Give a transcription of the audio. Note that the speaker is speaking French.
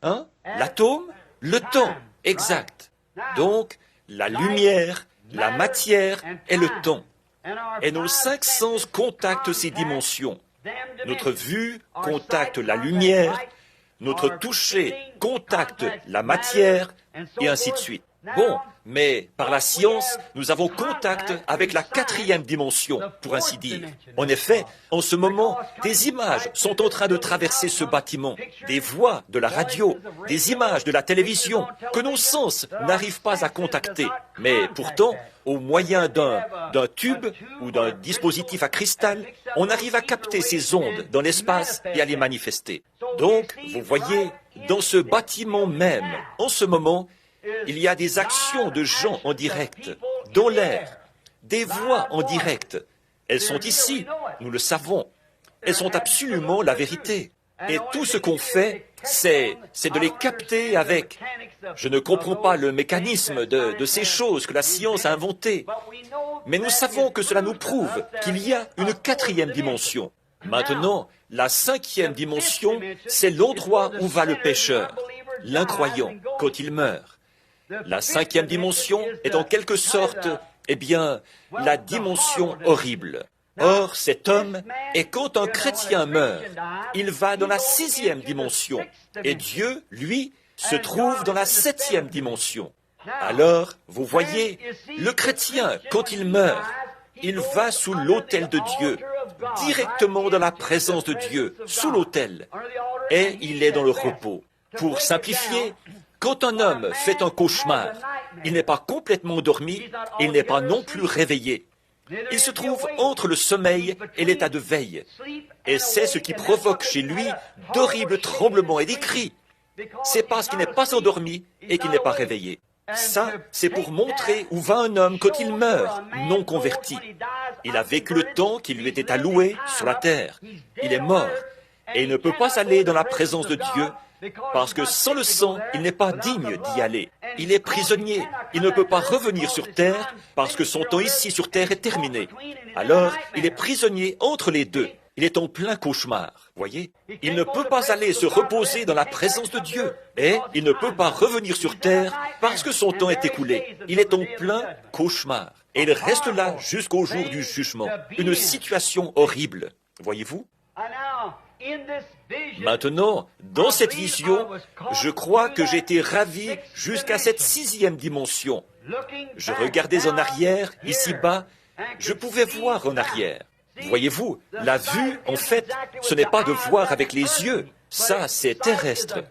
Hein? L'atome? Le temps, exact. Donc, la lumière, la matière et le temps. Et nos cinq sens contactent ces dimensions. Notre vue contacte la lumière, notre toucher contacte la matière, et ainsi de suite. Bon, mais par la science, nous avons contact avec la quatrième dimension, pour ainsi dire. En effet, en ce moment, des images sont en train de traverser ce bâtiment, des voix de la radio, des images de la télévision, que nos sens n'arrivent pas à contacter. Mais pourtant, au moyen d'un tube ou d'un dispositif à cristal, on arrive à capter ces ondes dans l'espace et à les manifester. Donc, vous voyez, dans ce bâtiment même, en ce moment, il y a des actions de gens en direct, dans l'air, des voix en direct. Elles sont ici, nous le savons. Elles sont absolument la vérité. Et tout ce qu'on fait, c'est de les capter avec... Je ne comprends pas le mécanisme de ces choses que la science a inventées. Mais nous savons que cela nous prouve qu'il y a une quatrième dimension. Maintenant, la cinquième dimension, c'est l'endroit où va le pécheur, l'incroyant, quand il meurt. La cinquième dimension est en quelque sorte, la dimension horrible. Or, cet homme, et quand un chrétien meurt, il va dans la sixième dimension, et Dieu, lui, se trouve dans la septième dimension. Alors, vous voyez, le chrétien, quand il meurt, il va sous l'autel de Dieu, directement dans la présence de Dieu, sous l'autel, et il est dans le repos. Pour simplifier, quand un homme fait un cauchemar, il n'est pas complètement endormi, il n'est pas non plus réveillé. Il se trouve entre le sommeil et l'état de veille. Et c'est ce qui provoque chez lui d'horribles tremblements et des cris. C'est parce qu'il n'est pas endormi et qu'il n'est pas réveillé. Ça, c'est pour montrer où va un homme quand il meurt, non converti. Il a vécu le temps qui lui était alloué sur la terre. Il est mort et il ne peut pas aller dans la présence de Dieu parce que sans le sang, il n'est pas digne d'y aller. Il est prisonnier. Il ne peut pas revenir sur terre parce que son temps ici sur terre est terminé. Alors, il est prisonnier entre les deux. Il est en plein cauchemar, voyez. Il ne peut pas aller se reposer dans la présence de Dieu. Et il ne peut pas revenir sur terre parce que son temps est écoulé. Il est en plein cauchemar. Et il reste là jusqu'au jour du jugement. Une situation horrible, voyez-vous. Maintenant, dans cette vision, je crois que j'ai été ravi jusqu'à cette sixième dimension. Je regardais en arrière, ici-bas, je pouvais voir en arrière. Voyez-vous, la vue, en fait, ce n'est pas de voir avec les yeux, ça c'est terrestre.